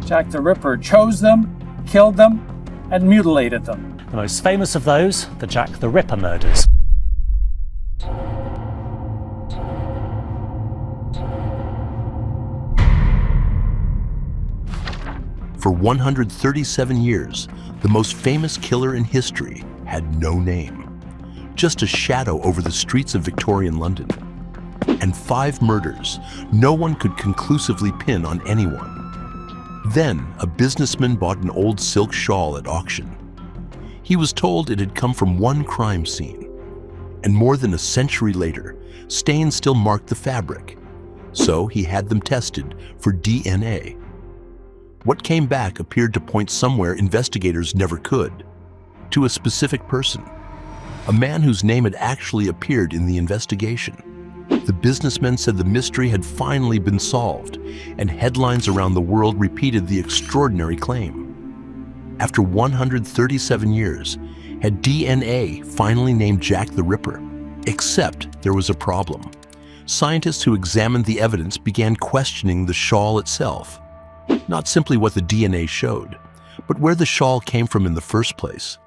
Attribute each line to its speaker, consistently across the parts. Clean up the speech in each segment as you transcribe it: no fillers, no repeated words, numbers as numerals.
Speaker 1: Jack the Ripper chose them, killed them, and mutilated them.
Speaker 2: The most famous of those, the Jack the Ripper murders.
Speaker 3: For 137 years, the most famous killer in history had no name, just a shadow over the streets of Victorian London. And 5 murders no one could conclusively pin on anyone. Then, a businessman bought an old silk shawl at auction. He was told it had come from one crime scene, and more than a century later, stains still marked the fabric. So he had them tested for DNA. What came back appeared to point somewhere investigators never could, to a specific person, a man whose name had actually appeared in the investigation. The businessmen said the mystery had finally been solved, and headlines around the world repeated the extraordinary claim. After 137 years, had DNA finally named Jack the Ripper? Except there was a problem. Scientists who examined the evidence began questioning the shawl itself. Not simply what the DNA showed, but where the shawl came from in the first place.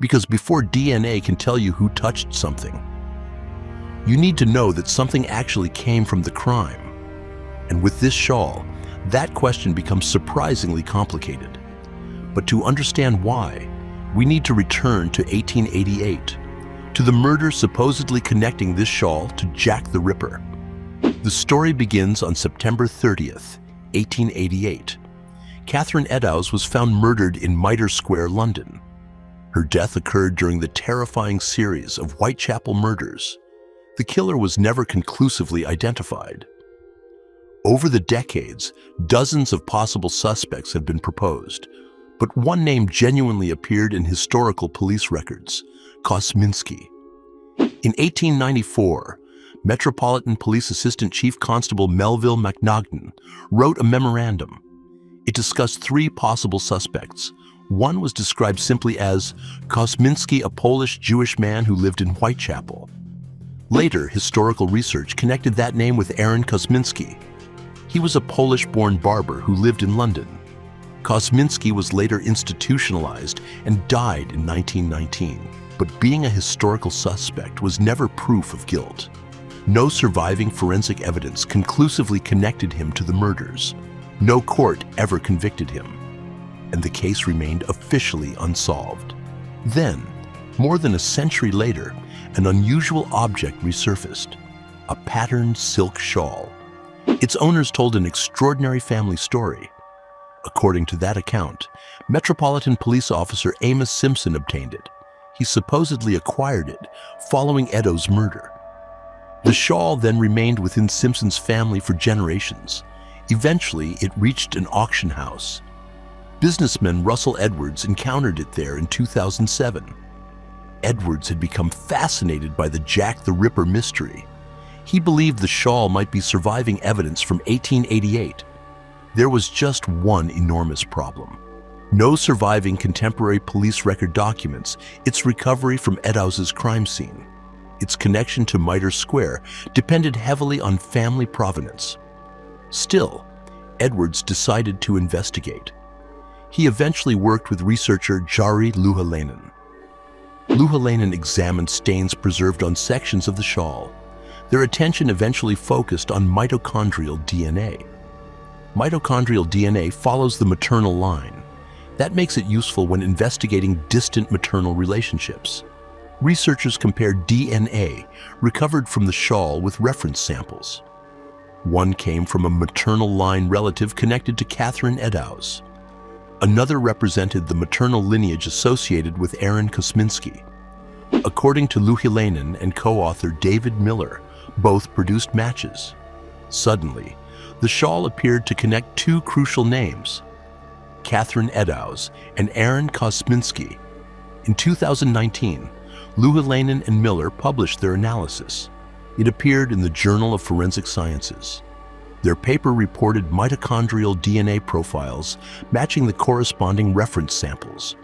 Speaker 3: Because before DNA can tell you who touched something, you need to know that something actually came from the crime. And with this shawl, that question becomes surprisingly complicated. But to understand why, we need to return to 1888, to the murder supposedly connecting this shawl to Jack the Ripper. The story begins on September 30th, 1888. Catherine Eddowes was found murdered in Mitre Square, London. Her death occurred during the terrifying series of Whitechapel murders. The killer was never conclusively identified. Over the decades, dozens of possible suspects have been proposed, but one name genuinely appeared in historical police records: Kosminski. In 1894, Metropolitan Police Assistant Chief Constable Melville McNaughton wrote a memorandum. It discussed 3 possible suspects. One was described simply as Kosminski, a Polish-Jewish man who lived in Whitechapel. Later, historical research connected that name with Aaron Kosminski. He was a Polish-born barber who lived in London. Kosminski was later institutionalized and died in 1919, but being a historical suspect was never proof of guilt. No surviving forensic evidence conclusively connected him to the murders. No court ever convicted him, and the case remained officially unsolved. Then, more than a century later, an unusual object resurfaced: a patterned silk shawl. Its owners told an extraordinary family story. According to that account, Metropolitan Police Officer Amos Simpson obtained it. He supposedly acquired it following Eddowes' murder. The shawl then remained within Simpson's family for generations. Eventually, it reached an auction house. Businessman Russell Edwards encountered it there in 2007. Edwards had become fascinated by the Jack the Ripper mystery. He believed the shawl might be surviving evidence from 1888. There was just one enormous problem. No surviving contemporary police record documents its recovery from Eddowes' crime scene. Its connection to Mitre Square depended heavily on family provenance. Still, Edwards decided to investigate. He eventually worked with researcher Jari Louhelainen. Louhelainen examined stains preserved on sections of the shawl. Their attention eventually focused on mitochondrial DNA. Mitochondrial DNA follows the maternal line. That makes it useful when investigating distant maternal relationships. Researchers compared DNA recovered from the shawl with reference samples. One came from a maternal line relative connected to Catherine Eddowes. Another represented the maternal lineage associated with Aaron Kosminski. According to Louhelainen and co-author David Miller, both produced matches. Suddenly, the shawl appeared to connect 2 crucial names: Catherine Eddowes and Aaron Kosminski. In 2019, Louhelainen and Miller published their analysis. It appeared in the Journal of Forensic Sciences. Their paper reported mitochondrial DNA profiles matching the corresponding reference samples.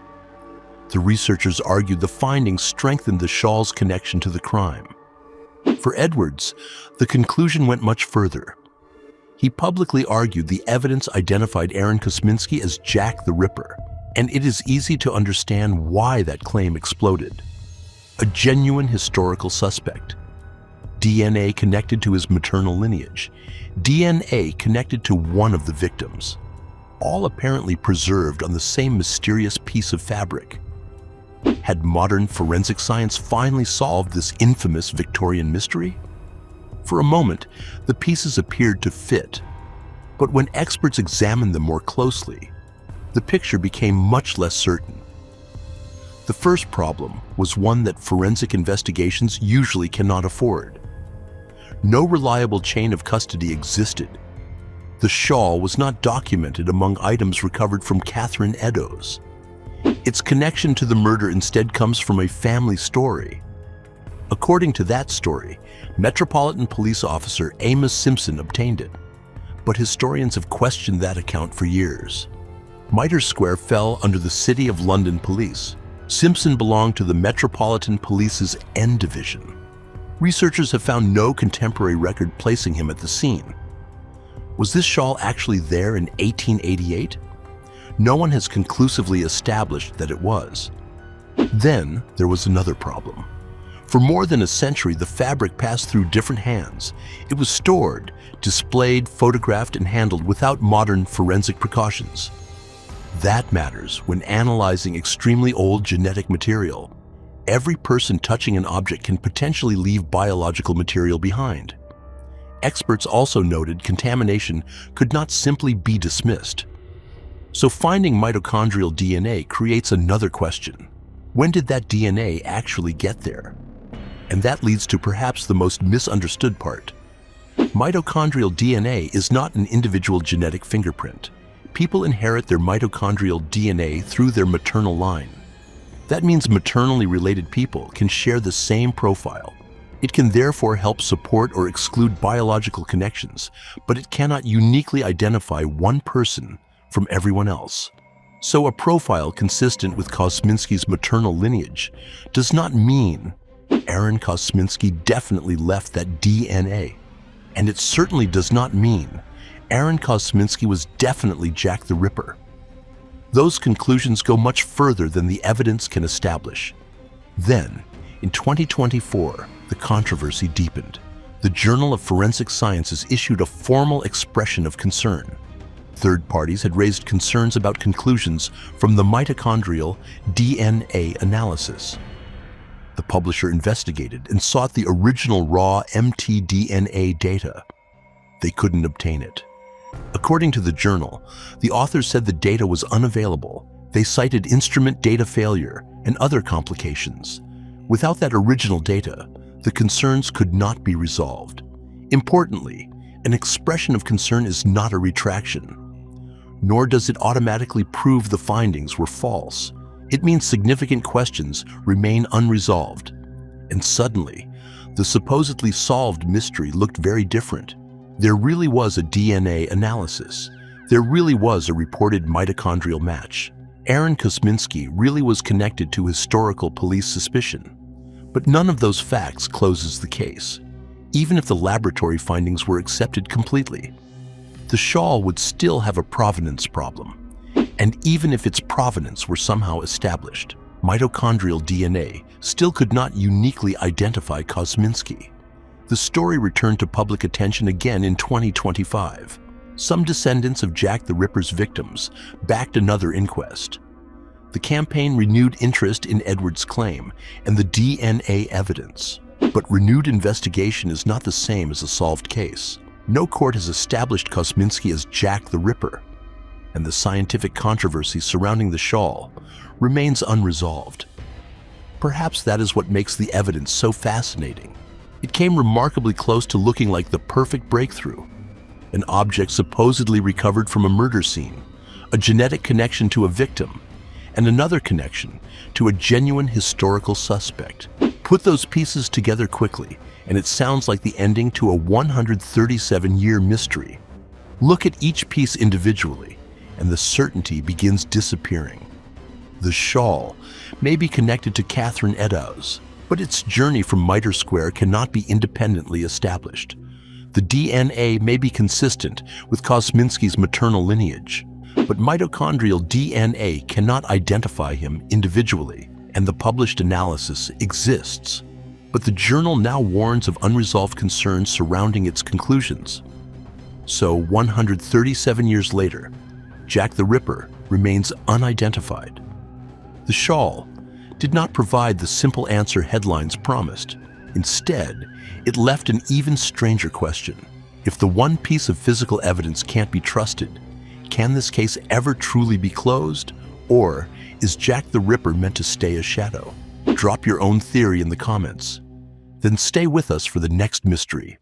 Speaker 3: The researchers argued the findings strengthened the shawl's connection to the crime. For Edwards, the conclusion went much further. He publicly argued the evidence identified Aaron Kosminski as Jack the Ripper, and it is easy to understand why that claim exploded. A genuine historical suspect. DNA connected to his maternal lineage. DNA connected to one of the victims. All apparently preserved on the same mysterious piece of fabric. Had modern forensic science finally solved this infamous Victorian mystery? For a moment, the pieces appeared to fit, but when experts examined them more closely, the picture became much less certain. The first problem was one that forensic investigations usually cannot afford. No reliable chain of custody existed. The shawl was not documented among items recovered from Catherine Eddowes. Its connection to the murder instead comes from a family story. According to that story, Metropolitan Police Officer Amos Simpson obtained it, but historians have questioned that account for years. Mitre Square fell under the City of London Police. Simpson belonged to the Metropolitan Police's N Division. Researchers have found no contemporary record placing him at the scene. Was this shawl actually there in 1888? No one has conclusively established that it was. Then there was another problem. For more than a century, the fabric passed through different hands. It was stored, displayed, photographed, and handled without modern forensic precautions. That matters when analyzing extremely old genetic material. Every person touching an object can potentially leave biological material behind. Experts also noted contamination could not simply be dismissed. So finding mitochondrial DNA creates another question. When did that DNA actually get there? And that leads to perhaps the most misunderstood part. Mitochondrial DNA is not an individual genetic fingerprint. People inherit their mitochondrial DNA through their maternal line. That means maternally related people can share the same profile. It can therefore help support or exclude biological connections, but it cannot uniquely identify one person from everyone else. So a profile consistent with Kosminski's maternal lineage does not mean Aaron Kosminski definitely left that DNA. And it certainly does not mean Aaron Kosminski was definitely Jack the Ripper. Those conclusions go much further than the evidence can establish. Then, in 2024, the controversy deepened. The Journal of Forensic Sciences issued a formal expression of concern. Third parties had raised concerns about conclusions from the mitochondrial DNA analysis. The publisher investigated and sought the original raw mtDNA data. They couldn't obtain it. According to the journal, the authors said the data was unavailable. They cited instrument data failure and other complications. Without that original data, the concerns could not be resolved. Importantly, an expression of concern is not a retraction, nor does it automatically prove the findings were false. It means significant questions remain unresolved. And suddenly, the supposedly solved mystery looked very different. There really was a DNA analysis. There really was a reported mitochondrial match. Aaron Kosminski really was connected to historical police suspicion. But none of those facts closes the case, even if the laboratory findings were accepted completely. The shawl would still have a provenance problem, and even if its provenance were somehow established, mitochondrial DNA still could not uniquely identify Kosminski. The story returned to public attention again in 2025. Some descendants of Jack the Ripper's victims backed another inquest. The campaign renewed interest in Edward's claim and the DNA evidence. But renewed investigation is not the same as a solved case. No court has established Kosminski as Jack the Ripper, and the scientific controversy surrounding the shawl remains unresolved. Perhaps that is what makes the evidence so fascinating. It came remarkably close to looking like the perfect breakthrough. An object supposedly recovered from a murder scene, a genetic connection to a victim, and another connection to a genuine historical suspect. Put those pieces together quickly, and it sounds like the ending to a 137-year mystery. Look at each piece individually, and the certainty begins disappearing. The shawl may be connected to Catherine Eddowes, but its journey from Mitre Square cannot be independently established. The DNA may be consistent with Kosminski's maternal lineage, but mitochondrial DNA cannot identify him individually, and the published analysis exists. But the journal now warns of unresolved concerns surrounding its conclusions. So 137 years later, Jack the Ripper remains unidentified. The shawl did not provide the simple answer headlines promised. Instead, it left an even stranger question. If the one piece of physical evidence can't be trusted, can this case ever truly be closed? Or is Jack the Ripper meant to stay a shadow? Drop your own theory in the comments. Then stay with us for the next mystery.